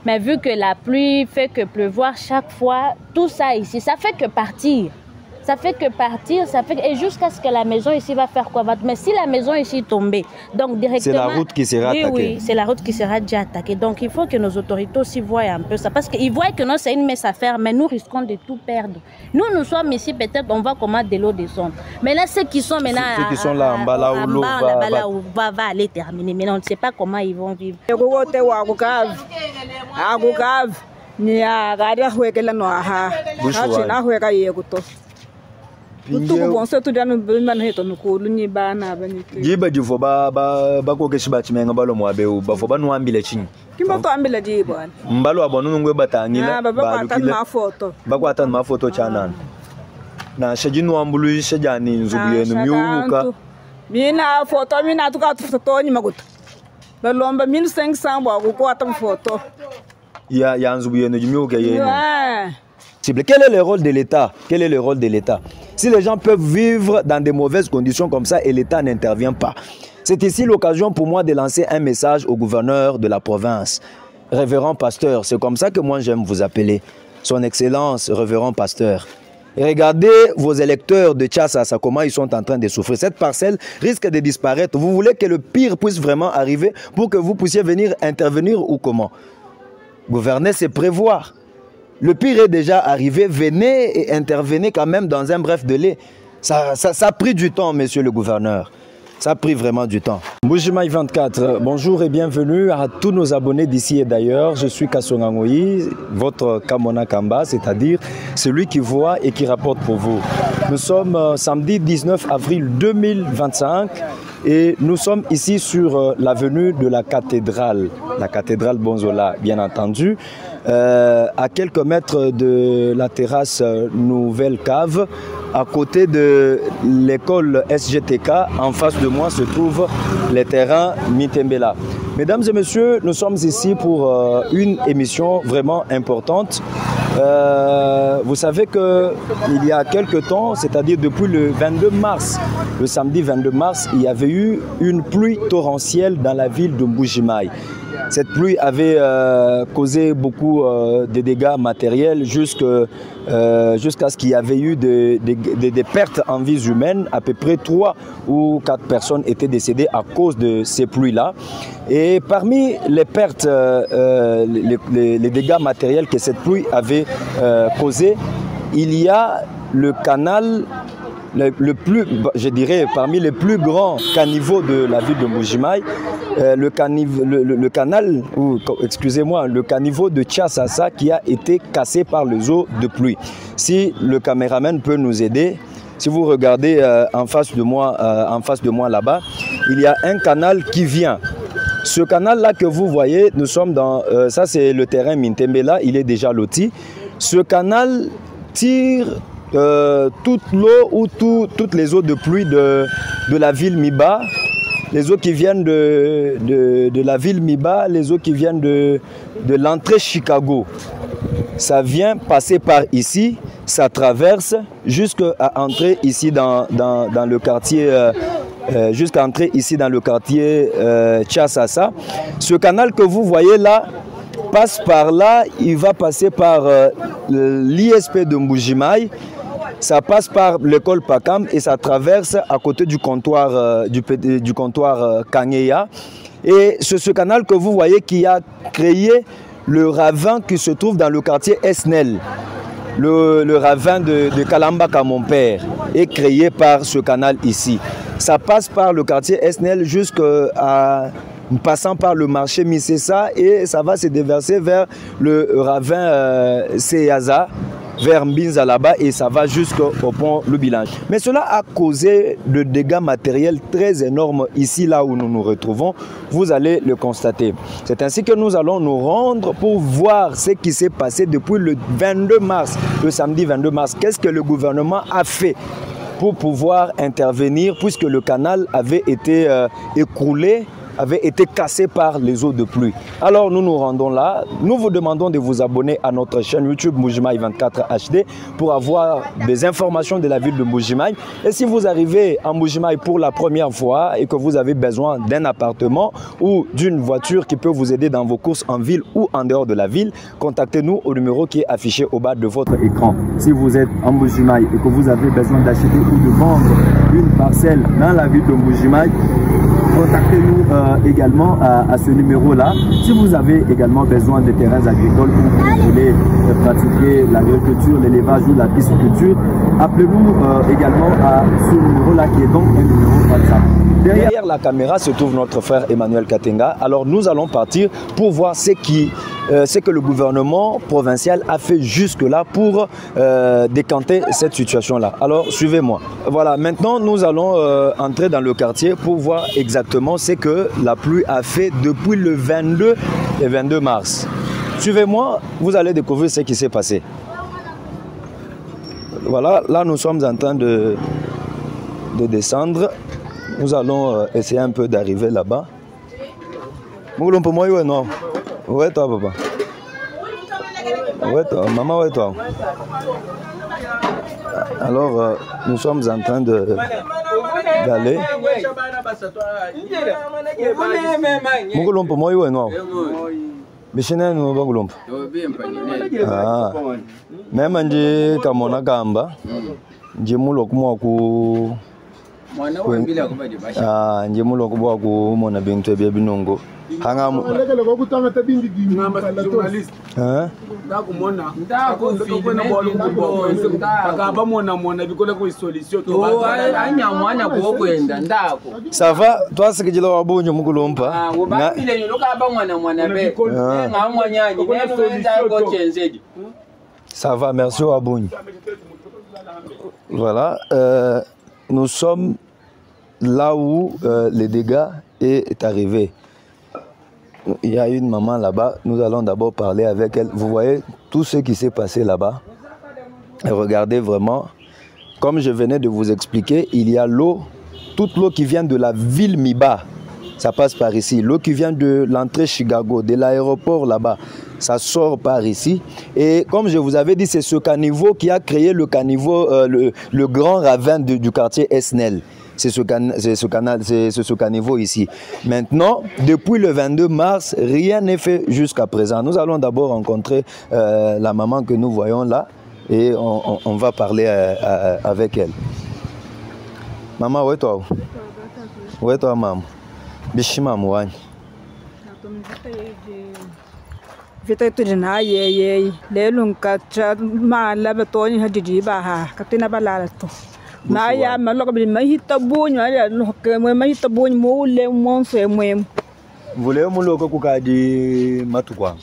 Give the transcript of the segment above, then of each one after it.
Mais vu que la pluie fait que pleuvoir chaque fois, tout ça ici, ça fait que partir. Ça fait que partir, et jusqu'à ce que la maison ici va faire quoi? Mais si la maison ici est tombée, donc directement... C'est la route qui sera attaquée. Oui, c'est la route qui sera déjà attaquée. Donc il faut que nos autorités aussi voient un peu ça. Parce qu'ils voient que non, c'est une messe à faire, mais nous risquons de tout perdre. Nous sommes ici, peut-être on va commander de l'eau descendre. Mais là, ceux qui sont maintenant... Ceux qui sont là en bas, là où l'eau va aller terminer. Mais on ne sait pas comment ils vont vivre. Jiba jufo ba ko keshi bati menga balo mwabe bafo banu ambile chini kimba to ambile jiba mbalo abonu ngwe batangila ba ko atan ma photo chana na shejinu ambulu shejani nzubu yenu miuka mina photo mina tuka photo ni magutu balomba 1500 ba ko atan photo ya nzubu yenu miuka yenu. Quel est le rôle de l'État? Quel est le rôle de l'État? Si les gens peuvent vivre dans de mauvaises conditions comme ça et l'État n'intervient pas. C'est ici l'occasion pour moi de lancer un message au gouverneur de la province. Révérend pasteur, c'est comme ça que moi j'aime vous appeler. Son Excellence, révérend pasteur. Et regardez vos électeurs de Tchassassa, comment ils sont en train de souffrir. Cette parcelle risque de disparaître. Vous voulez que le pire puisse vraiment arriver pour que vous puissiez venir intervenir ou comment? Gouverner, c'est prévoir. Le pire est déjà arrivé, venez et intervenez quand même dans un bref délai. Ça a pris du temps, monsieur le gouverneur. Ça a pris vraiment du temps. Mbuji-Mayi 24, bonjour et bienvenue à tous nos abonnés d'ici et d'ailleurs. Je suis Kassonga Ngoyi, votre Kamona Kamba, c'est-à-dire celui qui voit et qui rapporte pour vous. Nous sommes samedi 19 avril 2025 et nous sommes ici sur l'avenue de la cathédrale Bonzola, bien entendu. À quelques mètres de la terrasse Nouvelle Cave, à côté de l'école SGTK, en face de moi se trouve les terrains Mitembela. Mesdames et messieurs, nous sommes ici pour une émission vraiment importante. Vous savez qu'il y a quelques temps, c'est-à-dire depuis le 22 mars, le samedi 22 mars, il y avait eu une pluie torrentielle dans la ville de Mbuji-Mayi. Cette pluie avait causé beaucoup de dégâts matériels jusqu'à ce qu'il y avait eu des pertes en vies humaines. À peu près 3 ou 4 personnes étaient décédées à cause de ces pluies-là. Et parmi les pertes, les dégâts matériels que cette pluie avait causés, il y a le canal le plus, je dirais, parmi les plus grands caniveaux de la ville de Mbuji-Mayi, le canal, ou excusez-moi, le caniveau de Tchassassa qui a été cassé par les eaux de pluie. Si le caméraman peut nous aider, si vous regardez en face de moi là-bas, il y a un canal qui vient. Ce canal-là que vous voyez, nous sommes dans, ça c'est le terrain Mitembela, il est déjà loti. Ce canal tire toute l'eau ou toutes les eaux de pluie de la ville Miba, les eaux qui viennent de la ville Miba, les eaux qui viennent de l'entrée Chicago. Ça vient passer par ici, ça traverse jusqu'à entrer ici dans le quartier, jusqu'à entrer ici dans le quartier Tchassassa. Ce canal que vous voyez là passe par là, il va passer par l'ISP de Mbuji-Mayi. Ça passe par l'école Pakam et ça traverse à côté du comptoir, du comptoir Kangeya. Et c'est ce canal que vous voyez qui a créé le ravin qui se trouve dans le quartier Esnel. Le ravin de Kalambaka, mon père, est créé par ce canal ici. Ça passe par le quartier Esnel jusqu'à passant par le marché Misesa et ça va se déverser vers le ravin Seyaza, vers Mbinza là-bas et ça va jusqu'au pont Le Bilange. Mais cela a causé de dégâts matériels très énormes ici, là où nous nous retrouvons. Vous allez le constater. C'est ainsi que nous allons nous rendre pour voir ce qui s'est passé depuis le 22 mars, le samedi 22 mars. Qu'est-ce que le gouvernement a fait pour pouvoir intervenir puisque le canal avait été écroulé avait été cassée par les eaux de pluie. Alors nous nous rendons là, nous vous demandons de vous abonner à notre chaîne YouTube Mbuji-Mayi 24 HD pour avoir des informations de la ville de Mbuji-Mayi. Et si vous arrivez à Mbuji-Mayi pour la première fois et que vous avez besoin d'un appartement ou d'une voiture qui peut vous aider dans vos courses en ville ou en dehors de la ville, contactez-nous au numéro qui est affiché au bas de votre écran. Si vous êtes en Mbuji-Mayi et que vous avez besoin d'acheter ou de vendre une parcelle dans la ville de Mbuji-Mayi, contactez-nous également à ce numéro-là. Si vous avez également besoin de terrains agricoles ou vous voulez pratiquer l'agriculture, l'élevage ou la pisciculture, appelez-nous également à ce numéro-là qui est donc un numéro WhatsApp. Derrière la caméra se trouve notre frère Emmanuel Katenga. Alors nous allons partir pour voir ce que le gouvernement provincial a fait jusque-là pour décanter cette situation-là. Alors suivez-moi. Voilà, maintenant nous allons entrer dans le quartier pour voir exactement ce que la pluie a fait depuis le 22 mars. Suivez-moi, vous allez découvrir ce qui s'est passé. Voilà, là nous sommes en train de descendre. Nous allons essayer un peu d'arriver là-bas. Moulon pour moi, ouais, non. Ouais, toi, papa. Ouais, toi, maman, ouais, toi. Alors, nous sommes en train d'aller. Moulon pour moi, ouais, non. Bishine no bagulompa. Ah. Même anje kamona gamba. Nje mulo kumwa ku nje mulo kubwa ku mona bintu ebya binongo. Hanga mu. Ça va? Toi, c'est que tu l'as bon, ça va, merci Waboun. Voilà, nous sommes là où le dégât est arrivé. Il y a une maman là-bas, nous allons d'abord parler avec elle. Vous voyez tout ce qui s'est passé là-bas. Et regardez vraiment, comme je venais de vous expliquer, il y a l'eau, toute l'eau qui vient de la ville Miba, ça passe par ici. L'eau qui vient de l'entrée Chicago, de l'aéroport là-bas, ça sort par ici. Et comme je vous avais dit, c'est ce caniveau qui a créé le caniveau, le grand ravin du quartier Esnel. C'est ce caniveau ici. Maintenant, depuis le 22 mars, rien n'est fait jusqu'à présent. Nous allons d'abord rencontrer la maman que nous voyons là et on va parler avec elle. Maman, où est toi? Où est toi, maman? Bishima Mouane. Vita tudo na ye lelung ka ma la betoni hadidi ba ha katina balala to na ya maloko bi mahita bunyo ya no ke mahita bunyo mo le mon fe mwem vule mo loko ku ka di matukwa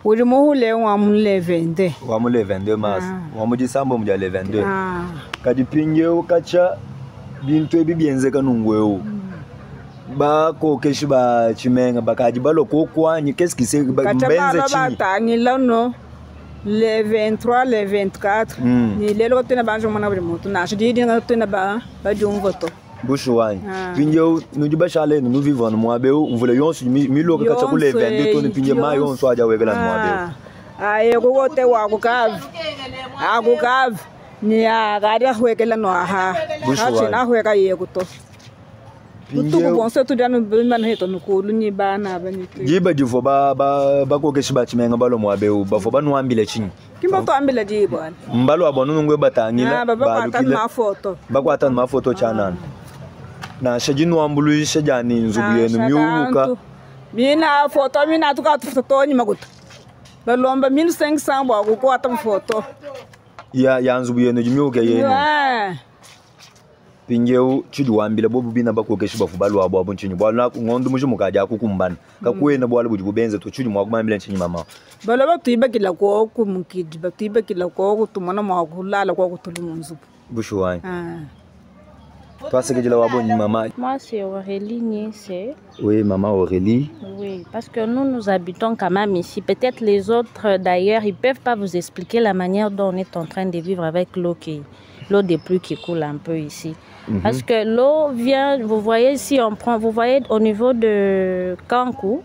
wuri mo le wa mo le 22 wa mo le 22 mars wa mo di sambo mo le 22 ka di pinge o kacha bintu ebi bienze kanungweo ba ko keshi ba chimenga bakaji balo ko kwani qu'est-ce qui c'est benze chini tangi lano le 23 le 24 ni le lo tena banjo mona moto na shidi dinga tena ba jom voto bushwani pinyo nuji bashale nu vivre no moabeu mvule yonsu mi lo ka tsaku le 22 to ni pinye ma yonsu aja wegela no moabeu aye ko wote wa ko kav ni aga dia wegela no ha na wega ye ko to tuku bonse tu danu man heto no ko lu ni bana ba ni jiba jifo ba ko keshi ba chimenga balo moabeu ba fo ba no ambile chini kimba to ambile jibo mbalo abonu ngwe batangila ba lukile foto ba ko atan ma foto chanana na shejinu ambulu shejani nzubu yenu miuka mina foto mina tuka foto ni maguta ba lomba 1500 ba ko atan foto ya nzubu yenu miuka yenu pinjeu chidu wambile bobu bina bako keshi bafu balu abo abo nchinyi bwala ngondu muji mukaja kukumbana kakuena bwala buji bubenze to chudi mwakumambile nchinyi mama bala batiba kila ko kumukidi batiba kila ko tumana mwakulala ko kutulumunzu bushuwani toi c'est que la wabo ni maman. Moi c'est Aurélie Niese. Oui, maman Aurélie. Oui, parce que nous habitons quand même ici. Peut-être les autres d'ailleurs, ils peuvent pas vous expliquer la manière dont on est en train de vivre avec l'eau l'eau des pluies qui coule un peu ici. Parce que l'eau vient, vous voyez, si on prend, vous voyez au niveau de Kankou,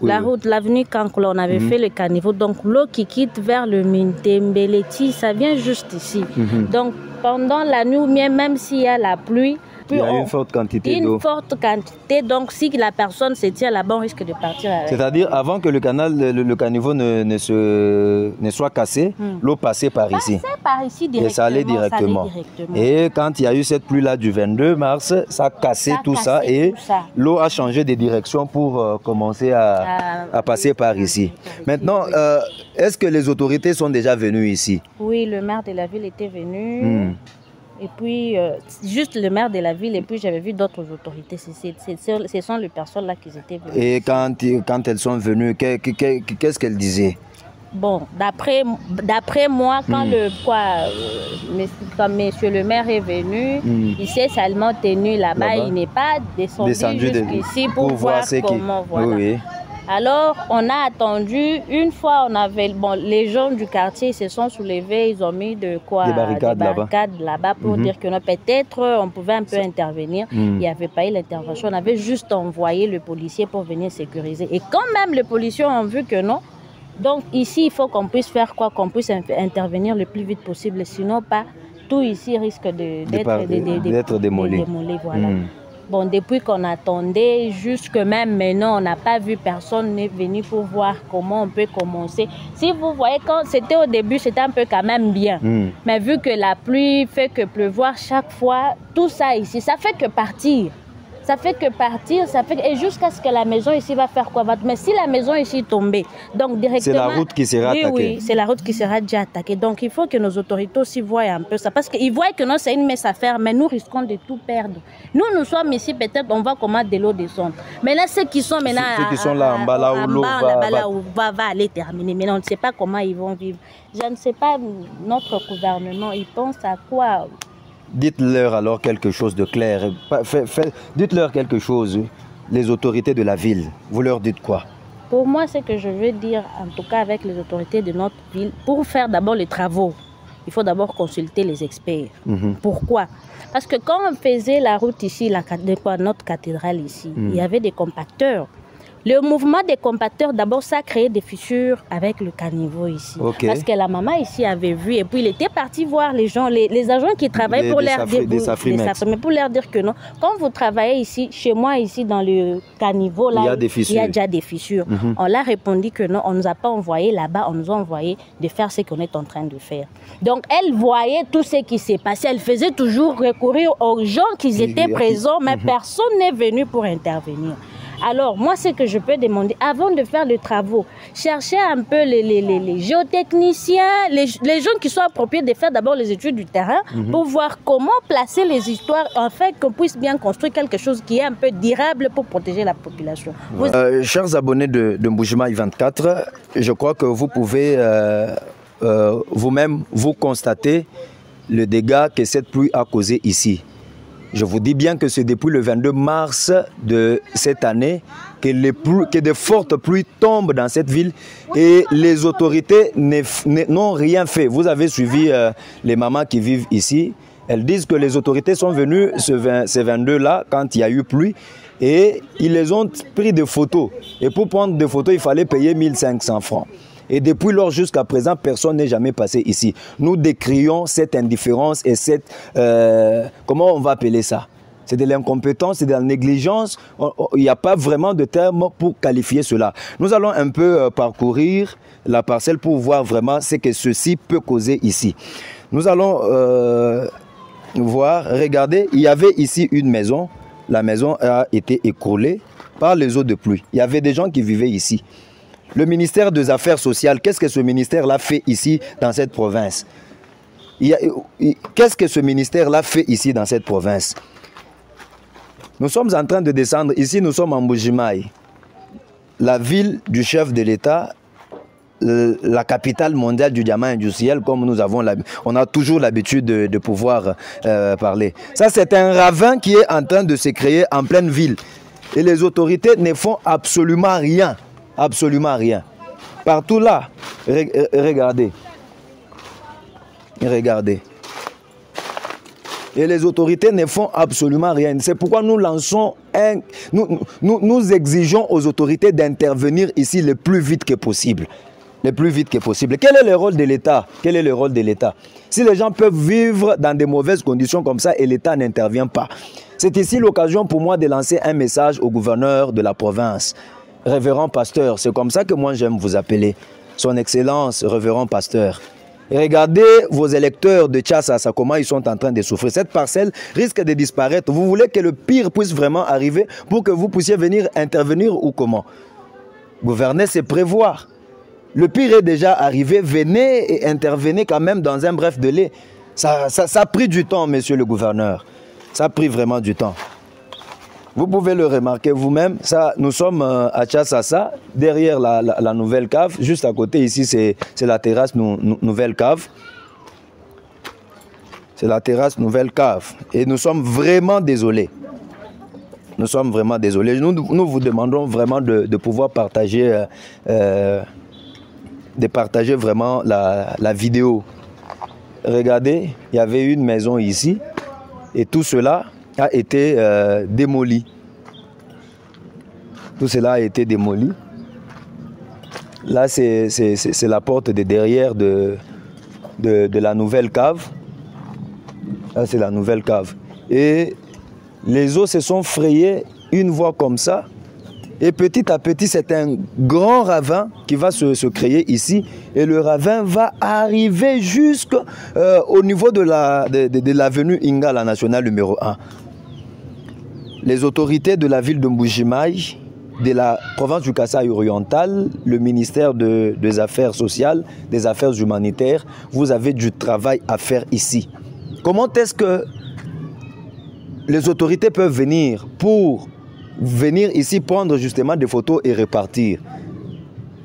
la route, l'avenue Kankou, là, on avait fait le caniveau. Donc l'eau qui quitte vers le Mintembeleti, ça vient juste ici. Donc pendant la nuit, même s'il y a la pluie, il y a une forte quantité d'eau. Une forte quantité, donc si la personne se tient là-bas, on risque de partir avec. C'est-à-dire, avant que le canal, le caniveau ne soit cassé, l'eau passait par ici. Passait par ici directement. Et ça allait directement. Et quand il y a eu cette pluie-là du 22 mars, ça a cassé tout ça et l'eau a changé de direction pour commencer à passer par ici. Maintenant, est-ce que les autorités sont déjà venues ici? Oui, le maire de la ville était venu. Et puis, juste le maire de la ville, et puis j'avais vu d'autres autorités. Ce sont les personnes-là qui étaient venues. Et quand elles sont venues, qu'est-ce qu'elles disaient? Bon, d'après moi, quand quand monsieur le maire est venu, il s'est seulement tenu là-bas. Il n'est pas descendu jusqu'ici pour voir comment, voilà. Oui. Alors, on a attendu, une fois on avait, les gens du quartier se sont soulevés, ils ont mis des barricades là-bas pour dire que peut-être on pouvait un peu intervenir. Il n'y avait pas eu l'intervention, on avait juste envoyé le policier pour venir sécuriser. Et quand même les policiers ont vu que non, donc ici il faut qu'on puisse faire quoi, qu'on puisse intervenir le plus vite possible, sinon pas, tout ici risque d'être démoli. Voilà. Bon, depuis qu'on attendait, jusque même maintenant, on n'a pas vu personne n'est venu pour voir comment on peut commencer. Si vous voyez, quand c'était au début, c'était un peu quand même bien. Mais vu que la pluie fait que pleuvoir chaque fois, tout ça ici, ça fait que partir. Ça fait que partir, et jusqu'à ce que la maison ici va faire quoi? Mais si la maison ici est tombée, donc directement... C'est la route qui sera attaquée. Oui, c'est la route qui sera déjà attaquée. Donc il faut que nos autorités aussi voient un peu ça. Parce qu'ils voient que non, c'est une messe à faire, mais nous risquons de tout perdre. Nous sommes ici, peut-être on va commander de l'eau descendre. Mais là, ceux qui sont maintenant... Ceux qui sont là en bas, là où l'eau va aller terminer. Mais on ne sait pas comment ils vont vivre. Je ne sais pas, notre gouvernement, il pense à quoi? Dites-leur alors quelque chose de clair. Dites-leur quelque chose, les autorités de la ville. Vous leur dites quoi? Pour moi, ce que je veux dire, en tout cas avec les autorités de notre ville, pour faire d'abord les travaux, il faut d'abord consulter les experts. Pourquoi? Parce que quand on faisait la route ici, notre cathédrale ici, il y avait des compacteurs. Le mouvement des compacteurs, d'abord, ça a créé des fissures avec le caniveau ici. Parce que la maman ici avait vu, et puis il était parti voir les gens, les agents qui travaillent pour leur dire, pour leur dire que non. Quand vous travaillez ici, chez moi ici dans le caniveau, là, il y a déjà des fissures. On leur a répondu que non, on ne nous a pas envoyé là-bas, on nous a envoyé de faire ce qu'on est en train de faire. Donc elle voyait tout ce qui s'est passé, elle faisait toujours recourir aux gens qui étaient présents, mais personne n'est venu pour intervenir. Alors, moi, ce que je peux demander, avant de faire les travaux, chercher un peu les géotechniciens, les gens qui sont appropriés de faire d'abord les études du terrain pour voir comment placer les histoires, en fait, qu'on puisse bien construire quelque chose qui est un peu durable pour protéger la population. Chers abonnés de Mbuji-Mayi 24, je crois que vous pouvez vous-même vous constater le dégât que cette pluie a causé ici. Je vous dis bien que c'est depuis le 22 mars de cette année que de fortes pluies tombent dans cette ville et les autorités n'ont rien fait. Vous avez suivi les mamans qui vivent ici. Elles disent que les autorités sont venues ces 22-là quand il y a eu pluie et ils les ont pris des photos. Et pour prendre des photos, il fallait payer 1500 francs. Et depuis lors jusqu'à présent, personne n'est jamais passé ici. Nous décrions cette indifférence et cette... comment on va appeler ça? C'est de l'incompétence, c'est de la négligence. Il n'y a pas vraiment de terme pour qualifier cela. Nous allons un peu parcourir la parcelle pour voir vraiment ce que ceci peut causer ici. Nous allons voir, regardez, il y avait ici une maison. La maison a été écroulée par les eaux de pluie. Il y avait des gens qui vivaient ici. Le ministère des Affaires sociales, qu'est-ce que ce ministère-là fait ici dans cette province? Qu'est-ce que ce ministère-là fait ici dans cette province? Nous sommes en train de descendre. Ici, nous sommes en Mbuji-Mayi, la ville du chef de l'État, la capitale mondiale du diamant industriel, comme on a toujours l'habitude de pouvoir parler. Ça, c'est un ravin qui est en train de se créer en pleine ville. Et les autorités ne font absolument rien. Absolument rien. Partout là, regardez. Regardez. Et les autorités ne font absolument rien. C'est pourquoi nous lançons nous exigeons aux autorités d'intervenir ici le plus vite que possible. Le plus vite que possible. Quel est le rôle de l'État? Quel est le rôle de l'État? Si les gens peuvent vivre dans de mauvaises conditions comme ça et l'État n'intervient pas. C'est ici l'occasion pour moi de lancer un message au gouverneur de la province. Révérend pasteur, c'est comme ça que moi j'aime vous appeler. Son Excellence, révérend pasteur. Et regardez vos électeurs de Tchassassa, comment ils sont en train de souffrir. Cette parcelle risque de disparaître. Vous voulez que le pire puisse vraiment arriver pour que vous puissiez venir intervenir ou comment? Gouverner, c'est prévoir. Le pire est déjà arrivé. Venez et intervenez quand même dans un bref délai. Ça a pris du temps, monsieur le gouverneur. Ça a pris vraiment du temps. Vous pouvez le remarquer vous-même. Nous sommes à Tchassassa, derrière la nouvelle cave. Juste à côté, ici, c'est la terrasse nouvelle cave. C'est la terrasse nouvelle cave. Et nous sommes vraiment désolés. Nous sommes vraiment désolés. Nous vous demandons vraiment de pouvoir partager, vraiment la vidéo. Regardez, il y avait une maison ici. Et tout cela a été démoli. Tout cela a été démoli. Là, c'est la porte de derrière de la nouvelle cave. Là, c'est la nouvelle cave. Et les eaux se sont frayées une voie comme ça. Et petit à petit, c'est un grand ravin qui va se créer ici. Et le ravin va arriver jusqu'au niveau de l'avenue Inga, la nationale numéro 1. Les autorités de la ville de Mbuji-Mayi, de la province du Kasaï oriental, le ministère des Affaires sociales, des Affaires humanitaires, vous avez du travail à faire ici. Comment est-ce que les autorités peuvent venir ici prendre justement des photos et repartir?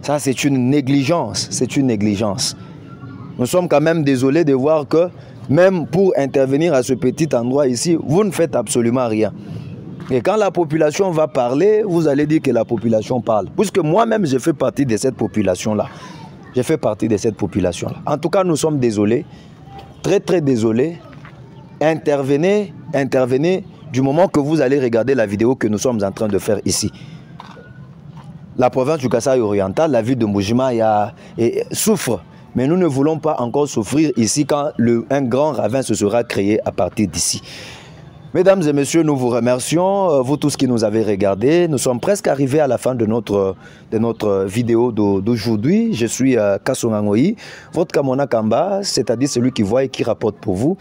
Ça, c'est une négligence. C'est une négligence. Nous sommes quand même désolés de voir que même pour intervenir à ce petit endroit ici, vous ne faites absolument rien. Et quand la population va parler, vous allez dire que la population parle. Puisque moi-même, je fais partie de cette population-là. Je fais partie de cette population-là. En tout cas, nous sommes désolés. Très, très désolés. Intervenez du moment que vous allez regarder la vidéo que nous sommes en train de faire ici. La province du Kasaï oriental, la ville de Mbuji-Mayi souffre. Mais nous ne voulons pas encore souffrir ici quand un grand ravin se sera créé à partir d'ici. Mesdames et messieurs, nous vous remercions, vous tous qui nous avez regardés. Nous sommes presque arrivés à la fin de notre vidéo d'aujourd'hui. Je suis Kassonga Ngoyi, votre Kamona Kamba, c'est-à-dire celui qui voit et qui rapporte pour vous.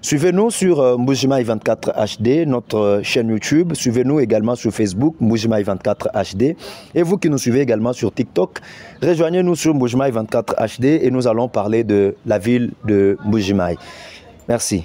Suivez-nous sur Mbuji-Mayi 24 HD, notre chaîne YouTube. Suivez-nous également sur Facebook, Mbuji-Mayi 24 HD. Et vous qui nous suivez également sur TikTok, rejoignez-nous sur Mbuji-Mayi 24 HD et nous allons parler de la ville de Mbuji-Mayi. Merci.